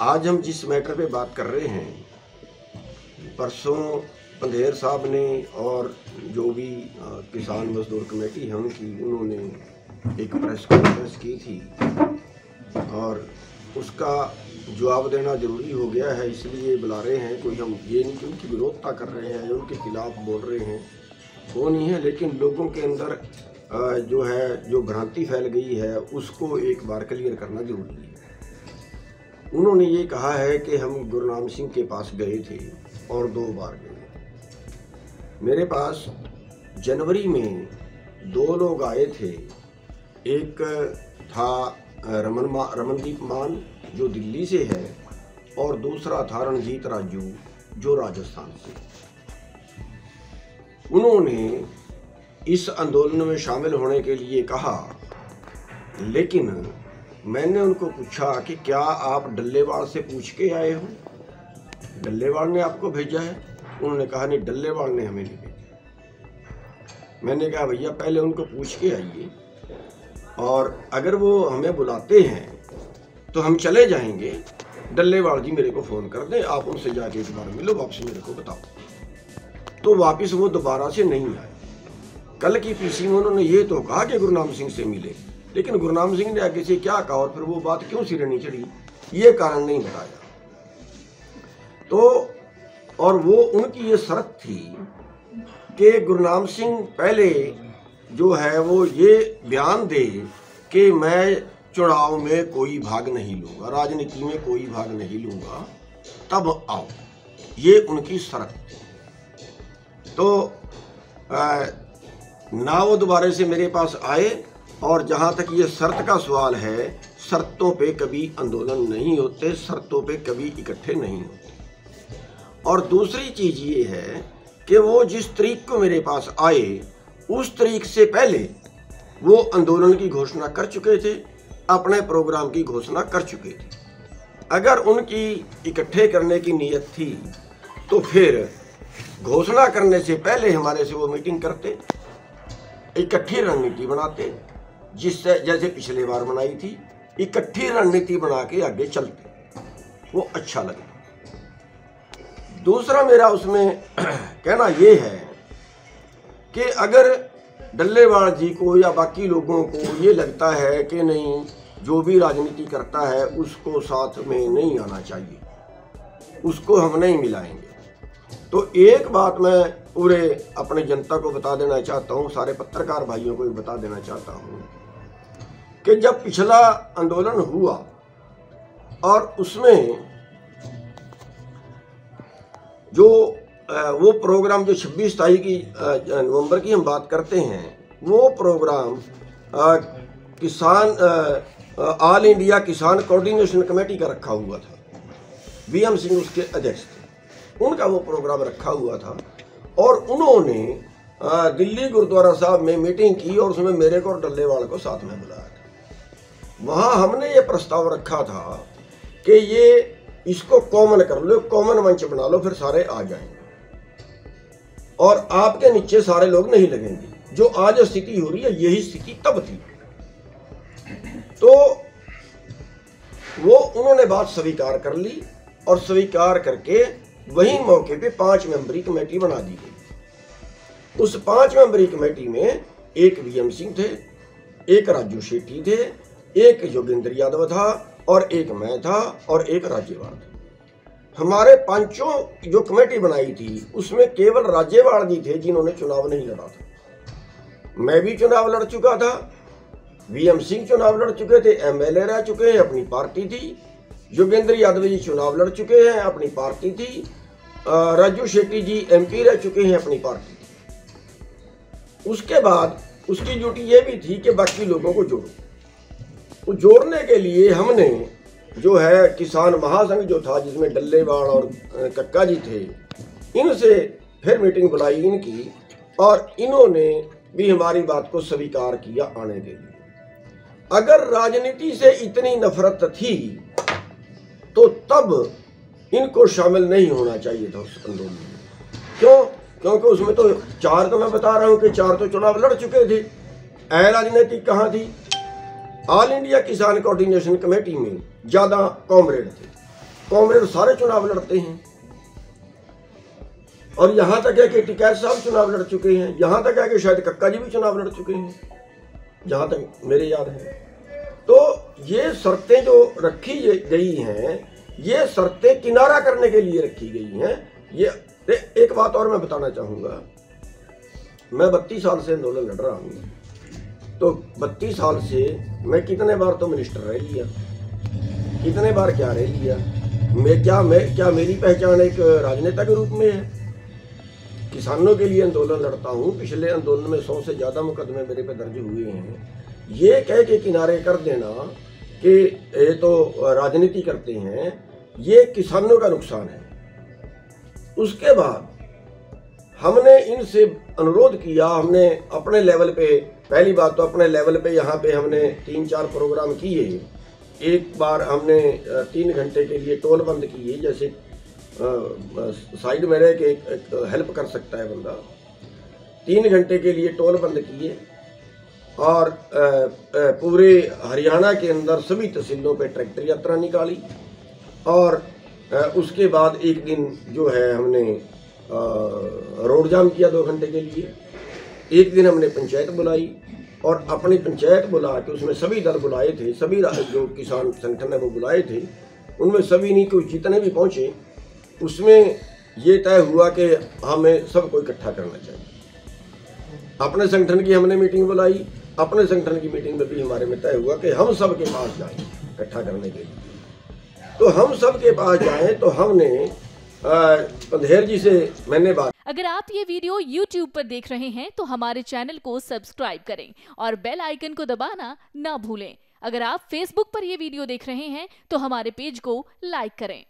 आज हम जिस मैटर पे बात कर रहे हैं, परसों पंधेर साहब ने और जो भी किसान मजदूर कमेटी है उन्होंने एक प्रेस कॉन्फ्रेंस की थी और उसका जवाब देना ज़रूरी हो गया है, इसलिए बुला रहे हैं। कोई हम ये नहीं कि उनकी विरोधता कर रहे हैं या उनके खिलाफ बोल रहे हैं, वो नहीं है, लेकिन लोगों के अंदर जो भ्रांति फैल गई है उसको एक बार क्लियर करना जरूरी है। उन्होंने ये कहा है कि हम गुरनाम सिंह के पास गए थे और 2 बार गए। मेरे पास जनवरी में 2 लोग आए थे। एक था रमनदीप मान जो दिल्ली से है और दूसरा था रणजीत राजू जो राजस्थान से। उन्होंने इस आंदोलन में शामिल होने के लिए कहा, लेकिन मैंने उनको पूछा कि क्या आप डल्लेवाल से पूछ के आए हो? डल्लेवाल ने आपको भेजा है? उन्होंने कहा नहीं, डल्लेवाल ने हमें नहीं भेजा। मैंने कहा भैया पहले उनको पूछ के आइए और अगर वो हमें बुलाते हैं तो हम चले जाएंगे। डल्लेवाल जी मेरे को फ़ोन कर दें, आप उनसे जाके एक बार मिलो, वापस मेरे को बताओ। तो वापस वो दोबारा से नहीं आए। कल की पीसी में उन्होंने ये तो कहा कि गुरनाम सिंह से मिले, लेकिन गुरनाम सिंह ने आगे से क्या कहा और फिर वो बात क्यों सिरे नहीं चढ़ी, ये कारण नहीं बताया। तो और वो उनकी ये शर्त थी कि गुरनाम सिंह पहले जो है वो ये बयान दे कि मैं चुनाव में कोई भाग नहीं लूँगा, राजनीति में कोई भाग नहीं लूँगा, तब आओ। ये उनकी शर्त थी। तो ना वो दोबारा से मेरे पास आए, और जहाँ तक ये शर्त का सवाल है, शर्तों पे कभी आंदोलन नहीं होते, शर्तों पे कभी इकट्ठे नहीं होते। और दूसरी चीज़ ये है कि वो जिस तारीख को मेरे पास आए उस तारीख से पहले वो आंदोलन की घोषणा कर चुके थे, अपने प्रोग्राम की घोषणा कर चुके थे। अगर उनकी इकट्ठे करने की नीयत थी तो फिर घोषणा करने से पहले हमारे से वो मीटिंग करते, इकट्ठी रणनीति बनाते, जिससे जैसे पिछले बार बनाई थी, इकट्ठी रणनीति बना के आगे चलते, वो अच्छा लगता। दूसरा मेरा उसमें कहना ये है कि अगर डल्लेवाल जी को या बाकी लोगों को ये लगता है कि नहीं, जो भी राजनीति करता है उसको साथ में नहीं आना चाहिए, उसको हम नहीं मिलाएंगे, तो एक बात मैं पूरे अपने जनता को बता देना चाहता हूँ, सारे पत्रकार भाइयों को भी बता देना चाहता हूँ कि जब पिछला आंदोलन हुआ और उसमें जो वो प्रोग्राम जो 26 तारीख की नवंबर की हम बात करते हैं, वो प्रोग्राम किसान ऑल इंडिया किसान कोऑर्डिनेशन कमेटी का रखा हुआ था। वीएम सिंह उसके अध्यक्ष थे, उनका वो प्रोग्राम रखा हुआ था और उन्होंने दिल्ली गुरुद्वारा साहब में मीटिंग की और उसमें मेरे को और डल्लेवाल को साथ में बुलाया था। वहाँ हमने ये प्रस्ताव रखा था कि ये इसको कॉमन कर लो, कॉमन मंच बना लो, फिर सारे आ जाएंगे और आपके नीचे सारे लोग नहीं लगेंगे। जो आज स्थिति हो रही है यही स्थिति तब थी। तो वो उन्होंने बात स्वीकार कर ली और स्वीकार करके वही मौके पे 5 मेंबरी कमेटी बना दी गई। उस 5 मेंबरी कमेटी में एक वीएम सिंह थे, एक राजू शेट्टी थे, एक योगेंद्र यादव था और एक मैं था और एक राज्यवाल था। हमारे 5 जो कमेटी बनाई थी उसमें केवल राज्यवाल जी थे जिन्होंने चुनाव नहीं लड़ा था। मैं भी चुनाव लड़ चुका था, वीएम सिंह चुनाव लड़ चुके थे, एमएलए रह चुके हैं, अपनी पार्टी थी। योगेंद्र यादव जी चुनाव लड़ चुके हैं, अपनी पार्टी थी। राजू शेट्टी जी एमपी रह चुके हैं, अपनी पार्टी थी। उसके बाद उसकी ड्यूटी ये भी थी कि बाकी लोगों को जोड़ो। तो जोड़ने के लिए हमने जो है किसान महासंघ जो था, जिसमें डल्लेवाल और कक्का जी थे, इनसे फिर मीटिंग बुलाई इनकी और इन्होंने भी हमारी बात को स्वीकार किया आने के लिए। अगर राजनीति से इतनी नफरत थी तो तब इनको शामिल नहीं होना चाहिए था उस आंदोलन में। क्यों? क्योंकि उसमें तो 4 तो मैं बता रहा हूँ कि 4 तो चुनाव लड़ चुके थे। राजनीतिक कहाँ थी? ऑल इंडिया किसान कोऑर्डिनेशन कमेटी में ज़्यादा कॉमरेड थे, कॉमरेड सारे चुनाव लड़ते हैं, और यहां तक है कि टिकैत साहब चुनाव लड़ चुके हैं, यहां तक है कि शायद कक्का जी भी चुनाव लड़ चुके हैं, जहां तक मेरे याद है। तो ये शर्तें जो रखी गई हैं, ये शर्तें किनारा करने के लिए रखी गई हैं। ये एक बात और मैं बताना चाहूँगा, मैं 32 साल से आंदोलन लड़ रहा हूँ, तो 32 साल से मैं कितने बार तो मिनिस्टर रह लिया, कितने बार क्या रह लिया। क्या मेरी पहचान एक राजनेता के रूप में है? किसानों के लिए आंदोलन लड़ता हूँ, पिछले आंदोलन में 100 से ज़्यादा मुकदमे मेरे पे दर्ज हुए हैं। ये कह के किनारे कर देना कि ये तो राजनीति करते हैं, ये किसानों का नुकसान है। उसके बाद हमने इनसे अनुरोध किया, हमने अपने लेवल पे, पहली बात तो अपने लेवल पे यहाँ पे हमने 3-4 प्रोग्राम किए। एक बार हमने 3 घंटे के लिए टोल बंद किए, जैसे साइड में रह के एक हेल्प कर सकता है बंदा। 3 घंटे के लिए टोल बंद किए और पूरे हरियाणा के अंदर सभी तहसीलों पे ट्रैक्टर यात्रा निकाली। और उसके बाद एक दिन जो है हमने रोड जाम किया 2 घंटे के लिए। एक दिन हमने पंचायत बुलाई और अपनी पंचायत बुला के उसमें सभी दल बुलाए थे, सभी जो किसान संगठन है वो बुलाए थे, उनमें सभी नहीं कोई जितने भी पहुँचे, उसमें ये तय हुआ कि हमें सबको इकट्ठा करना चाहिए। अपने संगठन की हमने मीटिंग बुलाई, अपने संगठन की मीटिंग में भी हमारे में तय हुआ कि हम सब के पास जाएं इकट्ठा करने के लिए। तो हम सब के पास जाएं, तो हमने पंधेर जी से मैंने बात। अगर आप ये वीडियो YouTube पर देख रहे हैं तो हमारे चैनल को सब्सक्राइब करें और बेल आइकन को दबाना ना भूलें। अगर आप Facebook पर ये वीडियो देख रहे हैं तो हमारे पेज को लाइक करें।